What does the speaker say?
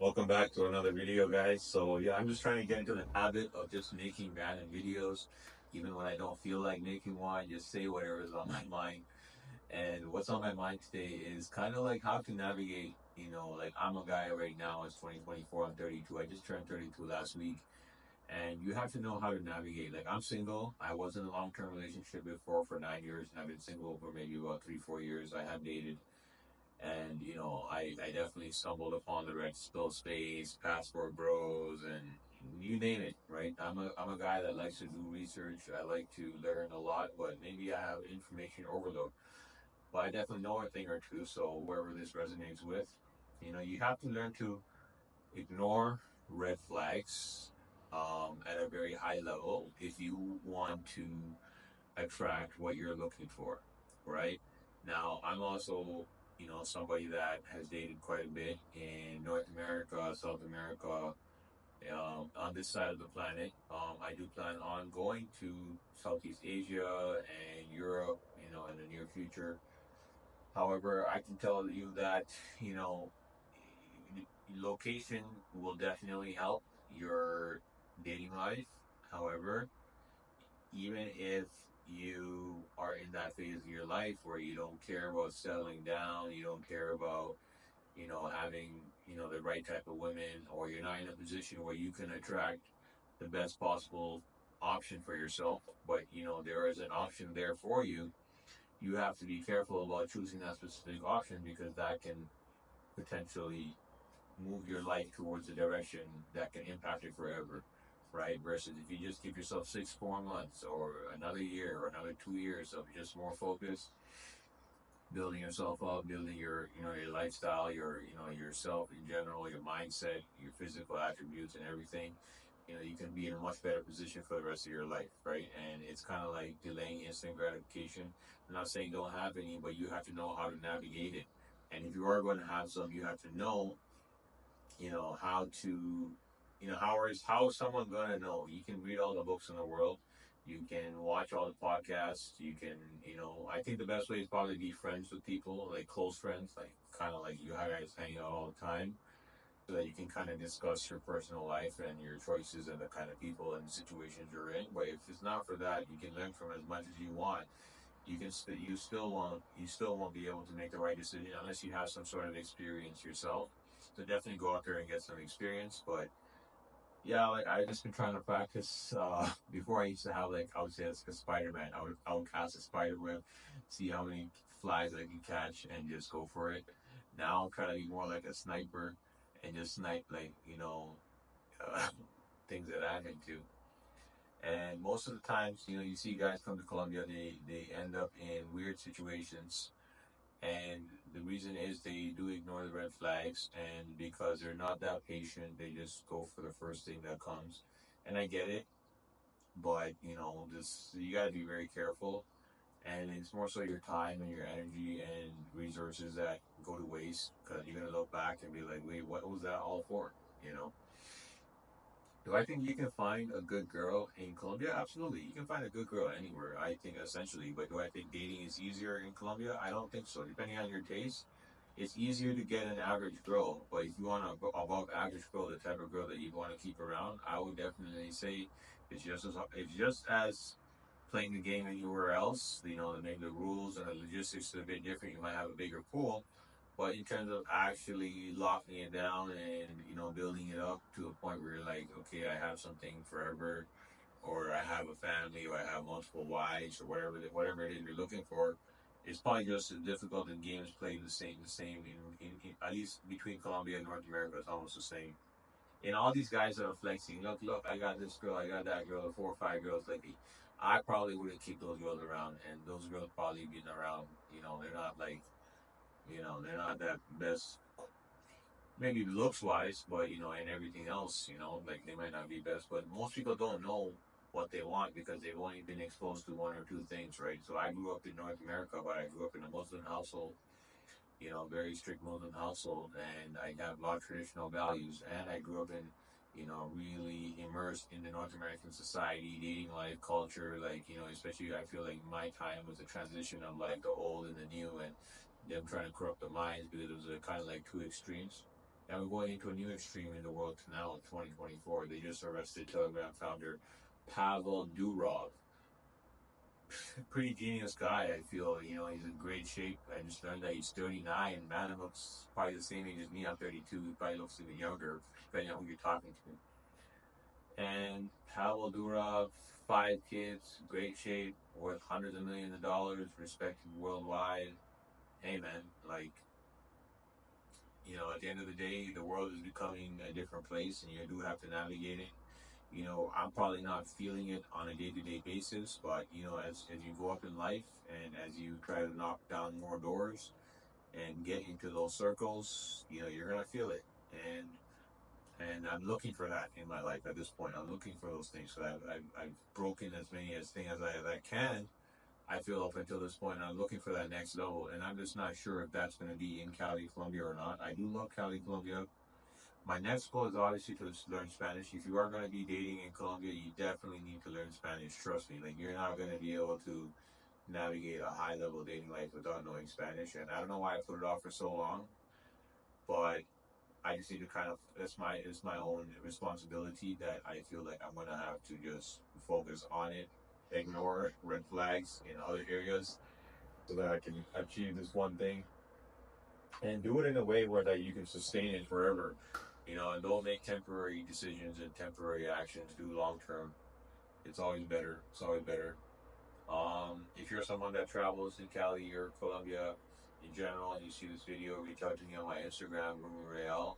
Welcome back to another video, guys. So yeah, I'm just trying to get into the habit of just making random videos, even when I don't feel like making one. Just say whatever is on my mind. And what's on my mind today is kind of like how to navigate. Like I'm a guy right now. It's 2024. I'm 32. I just turned 32 last week, and you have to know how to navigate. Like I'm single. I was in a long-term relationship before for 9 years, and I've been single for maybe about 3, 4 years. I have dated and I definitely stumbled upon the red spill space, passport bros, and you name it. Right? I'm a guy that likes to do research. I like to learn a lot, but maybe I have information overload. But I definitely know a thing or two. So whoever this resonates with, you have to learn to ignore red flags at a very high level if you want to attract what you're looking for, right? Now, I'm also, somebody that has dated quite a bit in North America, South America, on this side of the planet. I do plan on going to Southeast Asia and Europe, in the near future. However, I can tell you that, you know, location will definitely help your dating life. However, even if you are in that phase of your life where you don't care about settling down, you don't care about, having, the right type of women, or you're not in a position where you can attract the best possible option for yourself, but, there is an option there for you, you have to be careful about choosing that specific option because that can potentially move your life towards a direction that can impact it forever, right? Versus if you just give yourself 6, 4 months or another year or another 2 years of just more focus, building yourself up, building your lifestyle, yourself in general, your mindset, your physical attributes and everything, you can be in a much better position for the rest of your life, right? And it's kind of like delaying instant gratification. I'm not saying don't have any, but you have to know how to navigate it. And if you are going to have some, you have to know how to how is someone gonna know? You can read all the books in the world, you can watch all the podcasts, you can, I think the best way is probably be friends with people, like close friends, like kind of like you guys hang out all the time, so that you can kind of discuss your personal life and your choices and the kind of people and situations you're in. But if it's not for that, you can learn from as much as you want. You still won't be able to make the right decision unless you have some sort of experience yourself. So definitely go out there and get some experience. But yeah, like I just been trying to practice. Before I used to have, like, I would say it's like a Spider Man. I would cast a spider web, see how many flies I can catch, and just go for it. Now I'm trying to be more like a sniper and just snipe, like, uh, things that I'm into. And most of the times, you see guys come to Colombia, they end up in weird situations. And the reason is they do ignore the red flags, and because they're not that patient, they just go for the first thing that comes. And I get it, but just you got to be very careful. And it's more so your time and your energy and resources that go to waste because you're gonna look back and be like, wait, what was that all for? You know. Do I think you can find a good girl in Colombia? Absolutely. You can find a good girl anywhere, I think, essentially. But do I think dating is easier in Colombia? I don't think so. Depending on your taste, it's easier to get an average girl. But if you want a above average girl, the type of girl that you want to keep around, I would definitely say it's just as playing the game anywhere else. Maybe the rules and the logistics are a bit different. You might have a bigger pool, but in terms of actually locking it down and building it up to a point where you're like, okay, I have something forever, or I have a family, or I have multiple wives, or whatever it is you're looking for, it's probably just as difficult in games played the same in at least between Colombia and North America. It's almost the same. And all these guys that are flexing, look, I got this girl, I got that girl, 4 or 5 girls. Like, I probably wouldn't keep those girls around, and those girls probably been around. They're not like, they're not that best, maybe looks wise, but and everything else, like they might not be best. But most people don't know what they want because they've only been exposed to one or two things, right? So I grew up in North America, but I grew up in a Muslim household, very strict Muslim household, and I have a lot of traditional values. And I grew up in, really immersed in the North American society, dating life, culture. Like, especially I feel like my time was a transition of like the old and the new, and them trying to corrupt the minds because it was a kind of like two extremes. And we're going into a new extreme in the world now in 2024. They just arrested Telegram founder Pavel Durov. Pretty genius guy, I feel. You know, he's in great shape. I just learned that he's 39. Man, he looks probably the same age as me. I'm 32. He probably looks even younger, depending on who you're talking to. And Pavel Durov, 5 kids, great shape, worth hundreds of millions of dollars, respected worldwide. Hey, man, like, you know, at the end of the day, the world is becoming a different place, and you do have to navigate it. You know, I'm probably not feeling it on a day-to-day basis, but you know, as you go up in life and as you try to knock down more doors and get into those circles, you know, you're gonna feel it. And and I'm looking for that in my life at this point. I'm looking for those things. So I've broken as many things as I can. I feel up until this point, and I'm looking for that next level, and I'm just not sure if that's going to be in Cali, Colombia, or not. I do love Cali, Colombia. My next goal is obviously to learn Spanish. If you are going to be dating in Colombia, you definitely need to learn Spanish. Trust me. Like, you're not going to be able to navigate a high level dating life without knowing Spanish. And I don't know why I put it off for so long, but I just need to kind of, it's my own responsibility that I feel like I'm going to have to just focus on it, ignore red flags in other areas so that I can achieve this one thing and do it in a way where that you can sustain it forever. You know, and don't make temporary decisions and temporary actions. Do long term. It's always better. It's always better. If you're someone that travels in Cali or Colombia in general, and you see this video, reach out to me on my Instagram, Rumu Real.